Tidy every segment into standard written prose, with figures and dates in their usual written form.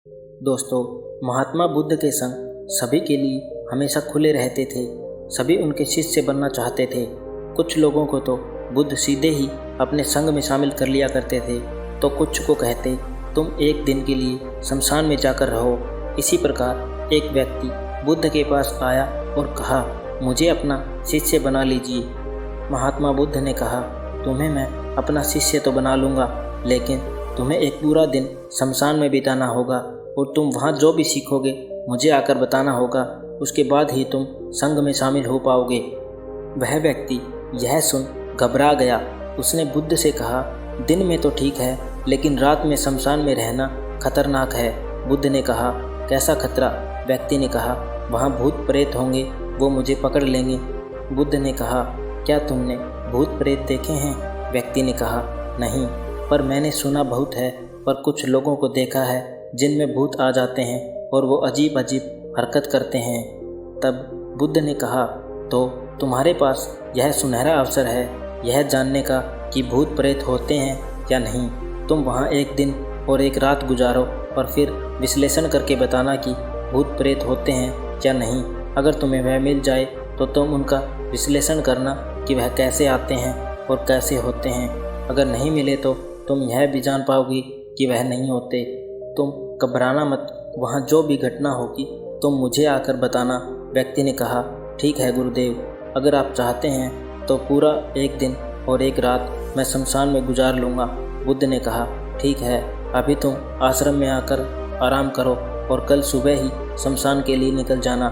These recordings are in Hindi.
दोस्तों, महात्मा बुद्ध के संग सभी के लिए हमेशा खुले रहते थे। सभी उनके शिष्य बनना चाहते थे। कुछ लोगों को तो बुद्ध सीधे ही अपने संग में शामिल कर लिया करते थे, तो कुछ को कहते तुम एक दिन के लिए शमशान में जाकर रहो। इसी प्रकार एक व्यक्ति बुद्ध के पास आया और कहा, मुझे अपना शिष्य बना लीजिए। महात्मा बुद्ध ने कहा, तुम्हें मैं अपना शिष्य तो बना लूँगा, लेकिन तुम्हें एक पूरा दिन शमशान में बिताना होगा और तुम वहाँ जो भी सीखोगे मुझे आकर बताना होगा। उसके बाद ही तुम संघ में शामिल हो पाओगे। वह व्यक्ति यह सुन घबरा गया। उसने बुद्ध से कहा, दिन में तो ठीक है, लेकिन रात में शमशान में रहना खतरनाक है। बुद्ध ने कहा, कैसा खतरा? व्यक्ति ने कहा, वहाँ भूत प्रेत होंगे, वो मुझे पकड़ लेंगे। बुद्ध ने कहा, क्या तुमने भूत प्रेत देखे हैं? व्यक्ति ने कहा, नहीं, पर मैंने सुना बहुत है, पर कुछ लोगों को देखा है जिनमें भूत आ जाते हैं और वो अजीब अजीब हरकत करते हैं। तब बुद्ध ने कहा, तो तुम्हारे पास यह सुनहरा अवसर है यह जानने का कि भूत प्रेत होते हैं या नहीं। तुम वहाँ एक दिन और एक रात गुजारो और फिर विश्लेषण करके बताना कि भूत प्रेत होते हैं या नहीं। अगर तुम्हें वह मिल जाए तो तुम उनका विश्लेषण करना कि वह कैसे आते हैं और कैसे होते हैं। अगर नहीं मिले तो तुम यह भी जान पाओगी कि वह नहीं होते। तुम घबराना मत, वहाँ जो भी घटना होगी तुम मुझे आकर बताना। व्यक्ति ने कहा, ठीक है गुरुदेव, अगर आप चाहते हैं तो पूरा एक दिन और एक रात मैं शमशान में गुजार लूँगा। बुद्ध ने कहा, ठीक है, अभी तुम आश्रम में आकर आराम करो और कल सुबह ही शमशान के लिए निकल जाना।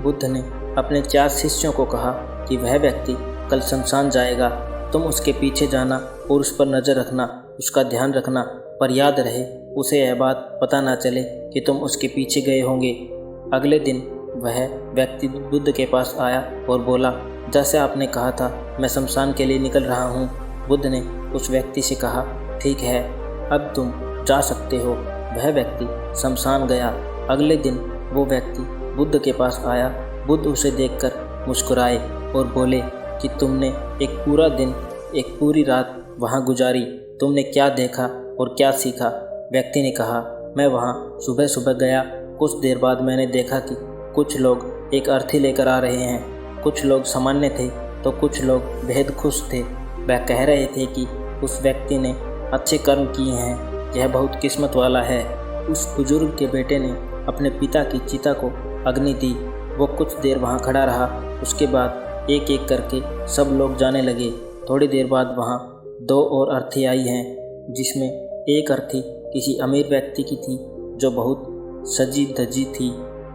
बुद्ध ने अपने 4 शिष्यों को कहा कि वह व्यक्ति कल शमशान जाएगा, तुम उसके पीछे जाना और उस पर नज़र रखना, उसका ध्यान रखना, पर याद रहे उसे यह बात पता ना चले कि तुम उसके पीछे गए होंगे। अगले दिन वह व्यक्ति बुद्ध के पास आया और बोला, जैसे आपने कहा था मैं शमशान के लिए निकल रहा हूँ। बुद्ध ने उस व्यक्ति से कहा, ठीक है, अब तुम जा सकते हो। वह व्यक्ति शमशान गया। अगले दिन वो व्यक्ति बुद्ध के पास आया। बुद्ध उसे देखकर मुस्कुराए और बोले कि तुमने एक पूरा दिन, एक पूरी रात वहाँ गुजारी, तुमने क्या देखा और क्या सीखा? व्यक्ति ने कहा, मैं वहाँ सुबह सुबह गया। कुछ देर बाद मैंने देखा कि कुछ लोग एक अर्थी लेकर आ रहे हैं। कुछ लोग सामान्य थे तो कुछ लोग बेहद खुश थे। वह कह रहे थे कि उस व्यक्ति ने अच्छे कर्म किए हैं, यह बहुत किस्मत वाला है। उस बुजुर्ग के बेटे ने अपने पिता की चिता को अग्नि दी। वो कुछ देर वहाँ खड़ा रहा। उसके बाद एक एक करके सब लोग जाने लगे। थोड़ी देर बाद वहाँ 2 और अर्थी आई हैं, जिसमें एक अर्थी किसी अमीर व्यक्ति की थी जो बहुत सजी धजी थी,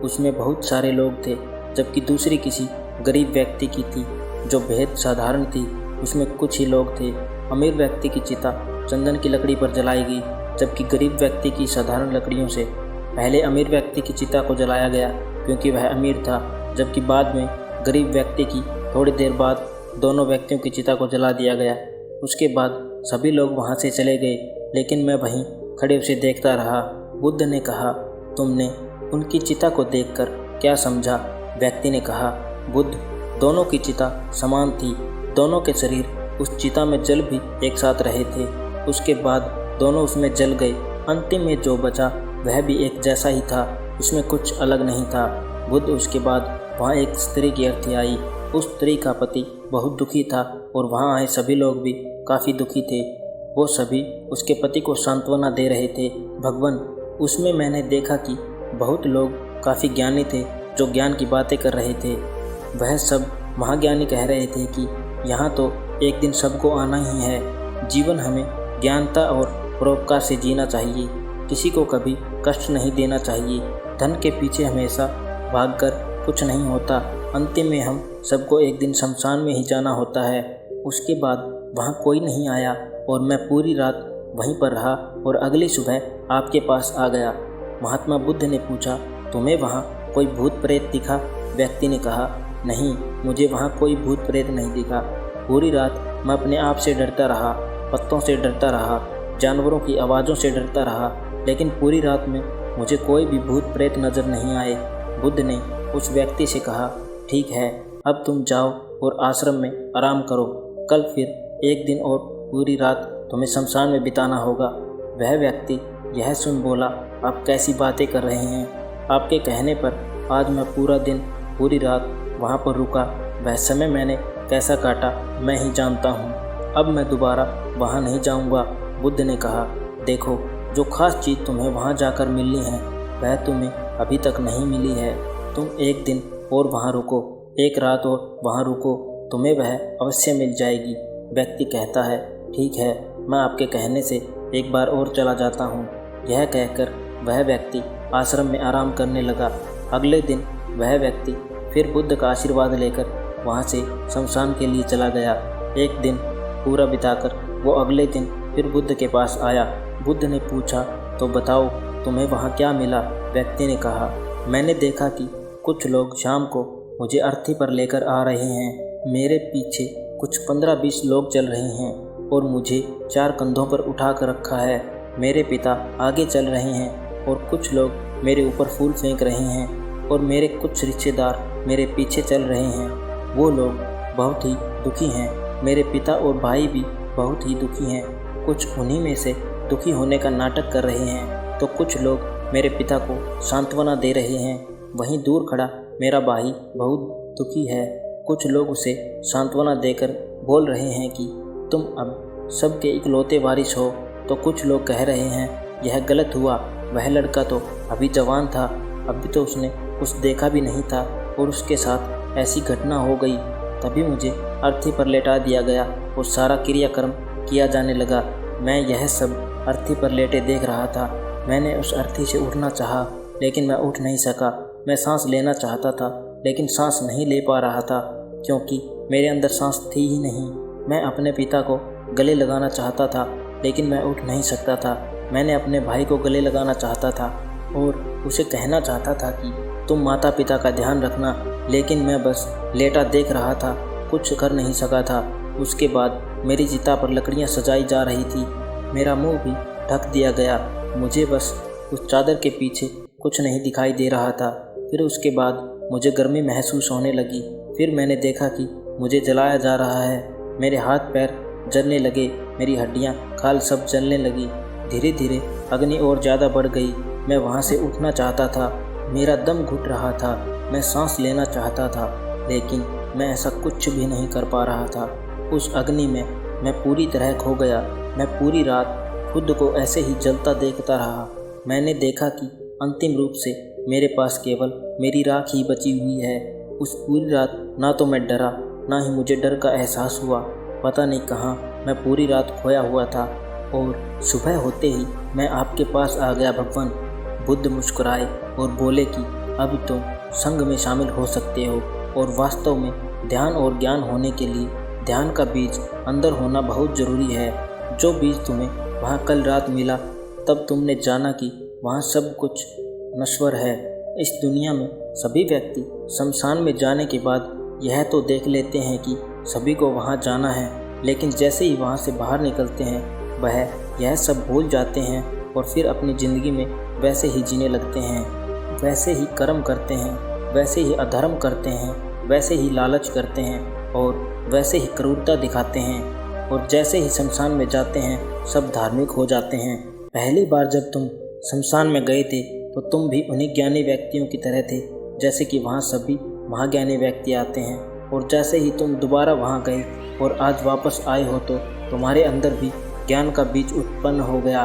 उसमें बहुत सारे लोग थे, जबकि दूसरी किसी गरीब व्यक्ति की थी जो बेहद साधारण थी, उसमें कुछ ही लोग थे। अमीर व्यक्ति की चिता चंदन की लकड़ी पर जलाई गई, जबकि गरीब व्यक्ति की साधारण लकड़ियों से। पहले अमीर व्यक्ति की चिता को जलाया गया क्योंकि वह अमीर था, जबकि बाद में गरीब व्यक्ति की। थोड़ी देर बाद दोनों व्यक्तियों की चिता को जला दिया गया। उसके बाद सभी लोग वहाँ से चले गए, लेकिन मैं वहीं खड़े उसे देखता रहा। बुद्ध ने कहा, तुमने उनकी चिता को देखकर क्या समझा? व्यक्ति ने कहा, बुद्ध, दोनों की चिता समान थी, दोनों के शरीर उस चिता में जल भी एक साथ रहे थे। उसके बाद दोनों उसमें जल गए। अंतिम में जो बचा वह भी एक जैसा ही था, उसमें कुछ अलग नहीं था। बुद्ध, उसके बाद वहाँ एक स्त्री की अर्थी आई। उस स्त्री का पति बहुत दुखी था और वहाँ आए सभी लोग भी काफ़ी दुखी थे। वो सभी उसके पति को सांत्वना दे रहे थे। भगवान, उसमें मैंने देखा कि बहुत लोग काफ़ी ज्ञानी थे जो ज्ञान की बातें कर रहे थे। वह सब महाज्ञानी कह रहे थे कि यहाँ तो एक दिन सबको आना ही है। जीवन हमें ज्ञानता और परोपकार से जीना चाहिए, किसी को कभी कष्ट नहीं देना चाहिए। धन के पीछे हमेशा भागकर कुछ नहीं होता। अंतिम में हम सबको एक दिन शमशान में ही जाना होता है। उसके बाद वहाँ कोई नहीं आया और मैं पूरी रात वहीं पर रहा और अगली सुबह आपके पास आ गया। महात्मा बुद्ध ने पूछा, तुम्हें वहाँ कोई भूत प्रेत दिखा? व्यक्ति ने कहा, नहीं, मुझे वहाँ कोई भूत प्रेत नहीं दिखा। पूरी रात मैं अपने आप से डरता रहा, पत्तों से डरता रहा, जानवरों की आवाज़ों से डरता रहा, लेकिन पूरी रात में मुझे कोई भी भूत प्रेत नज़र नहीं आए। बुद्ध ने उस व्यक्ति से कहा, ठीक है, अब तुम जाओ और आश्रम में आराम करो। कल फिर एक दिन और पूरी रात तुम्हें शमशान में बिताना होगा। वह व्यक्ति यह सुन बोला, आप कैसी बातें कर रहे हैं। आपके कहने पर आज मैं पूरा दिन पूरी रात वहाँ पर रुका। वह समय मैंने कैसा काटा मैं ही जानता हूँ। अब मैं दोबारा वहाँ नहीं जाऊँगा। बुद्ध ने कहा, देखो, जो खास चीज़ तुम्हें वहाँ जाकर मिलनी है वह तुम्हें अभी तक नहीं मिली है। तुम एक दिन और वहाँ रुको, एक रात और वहाँ रुको, तुम्हें वह अवश्य मिल जाएगी। व्यक्ति कहता है, ठीक है, मैं आपके कहने से एक बार और चला जाता हूँ। यह कहकर वह व्यक्ति आश्रम में आराम करने लगा। अगले दिन वह व्यक्ति फिर बुद्ध का आशीर्वाद लेकर वहाँ से शमशान के लिए चला गया। एक दिन पूरा बिताकर वो अगले दिन फिर बुद्ध के पास आया। बुद्ध ने पूछा, तो बताओ तुम्हें वहाँ क्या मिला। व्यक्ति ने कहा, मैंने देखा कि कुछ लोग शाम को मुझे अर्थी पर लेकर आ रहे हैं। मेरे पीछे कुछ 15-20 लोग चल रहे हैं और मुझे 4 कंधों पर उठा कर रखा है। मेरे पिता आगे चल रहे हैं और कुछ लोग मेरे ऊपर फूल फेंक रहे हैं और मेरे कुछ रिश्तेदार मेरे पीछे चल रहे हैं। वो लोग बहुत ही दुखी हैं। मेरे पिता और भाई भी बहुत ही दुखी हैं। कुछ उन्हीं में से दुखी होने का नाटक कर रहे हैं तो कुछ लोग मेरे पिता को सांत्वना दे रहे हैं। वहीं दूर खड़ा मेरा भाई बहुत दुखी है। कुछ लोग उसे सांत्वना देकर बोल रहे हैं कि तुम अब सबके इकलौते वारिस हो, तो कुछ लोग कह रहे हैं यह गलत हुआ। वह लड़का तो अभी जवान था, अभी तो उसने कुछ देखा भी नहीं था और उसके साथ ऐसी घटना हो गई। तभी मुझे अर्थी पर लेटा दिया गया और सारा क्रियाक्रम किया जाने लगा। मैं यह सब अर्थी पर लेटे देख रहा था। मैंने उस अर्थी से उठना चाहा लेकिन मैं उठ नहीं सका। मैं सांस लेना चाहता था लेकिन सांस नहीं ले पा रहा था क्योंकि मेरे अंदर सांस थी ही नहीं। मैं अपने पिता को गले लगाना चाहता था लेकिन मैं उठ नहीं सकता था। मैंने अपने भाई को गले लगाना चाहता था और उसे कहना चाहता था कि तुम माता पिता का ध्यान रखना, लेकिन मैं बस लेटा देख रहा था, कुछ कर नहीं सका था। उसके बाद मेरी चिता पर लकड़ियाँ सजाई जा रही थी। मेरा मुंह भी ढक दिया गया। मुझे बस उस चादर के पीछे कुछ नहीं दिखाई दे रहा था। फिर उसके बाद मुझे गर्मी महसूस होने लगी। फिर मैंने देखा कि मुझे जलाया जा रहा है। मेरे हाथ पैर जलने लगे, मेरी हड्डियाँ खाल सब जलने लगी। धीरे धीरे अग्नि और ज़्यादा बढ़ गई। मैं वहाँ से उठना चाहता था, मेरा दम घुट रहा था, मैं सांस लेना चाहता था, लेकिन मैं ऐसा कुछ भी नहीं कर पा रहा था। उस अग्नि में मैं पूरी तरह खो गया। मैं पूरी रात खुद को ऐसे ही जलता देखता रहा। मैंने देखा कि अंतिम रूप से मेरे पास केवल मेरी राख ही बची हुई है। उस पूरी रात ना तो मैं डरा, ना ही मुझे डर का एहसास हुआ। पता नहीं कहाँ मैं पूरी रात खोया हुआ था और सुबह होते ही मैं आपके पास आ गया भगवान। बुद्ध मुस्कुराए और बोले कि अब तुम संघ में शामिल हो सकते हो और वास्तव में ध्यान और ज्ञान होने के लिए ध्यान का बीज अंदर होना बहुत ज़रूरी है। जो बीज तुम्हें वहाँ कल रात मिला, तब तुमने जाना कि वहाँ सब कुछ नश्वर है। इस दुनिया में सभी व्यक्ति शमशान में जाने के बाद यह तो देख लेते हैं कि सभी को वहाँ जाना है, लेकिन जैसे ही वहाँ से बाहर निकलते हैं वह यह सब भूल जाते हैं और फिर अपनी ज़िंदगी में वैसे ही जीने लगते हैं, वैसे ही कर्म करते हैं, वैसे ही अधर्म करते हैं, वैसे ही लालच करते हैं और वैसे ही क्रूरता दिखाते हैं। और जैसे ही शमशान में जाते हैं सब धार्मिक हो जाते हैं। पहली बार जब तुम शमशान में गए थे तो तुम भी उन्हीं ज्ञानी व्यक्तियों की तरह थे, जैसे कि वहाँ सभी महाज्ञानी व्यक्ति आते हैं। और जैसे ही तुम दोबारा वहाँ गए और आज वापस आए हो तो तुम्हारे अंदर भी ज्ञान का बीज उत्पन्न हो गया।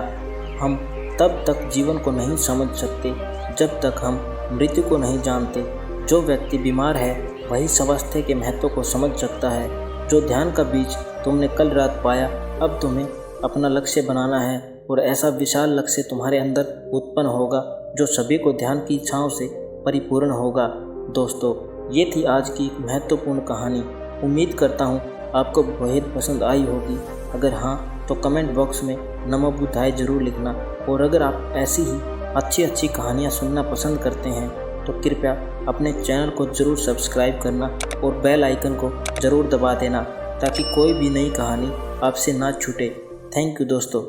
हम तब तक जीवन को नहीं समझ सकते जब तक हम मृत्यु को नहीं जानते। जो व्यक्ति बीमार है वही स्वास्थ्य के महत्व को समझ सकता है। जो ध्यान का बीज तुमने कल रात पाया, अब तुम्हें अपना लक्ष्य बनाना है और ऐसा विशाल लक्ष्य तुम्हारे अंदर उत्पन्न होगा जो सभी को ध्यान की इच्छाओं से परिपूर्ण होगा। दोस्तों, ये थी आज की महत्वपूर्ण कहानी। उम्मीद करता हूँ आपको बेहद पसंद आई होगी। अगर हाँ तो कमेंट बॉक्स में नमो बुद्धाय ज़रूर लिखना। और अगर आप ऐसी ही अच्छी कहानियाँ सुनना पसंद करते हैं तो कृपया अपने चैनल को ज़रूर सब्सक्राइब करना और बेल आइकन को ज़रूर दबा देना ताकि कोई भी नई कहानी आपसे ना छूटे। थैंक यू दोस्तों।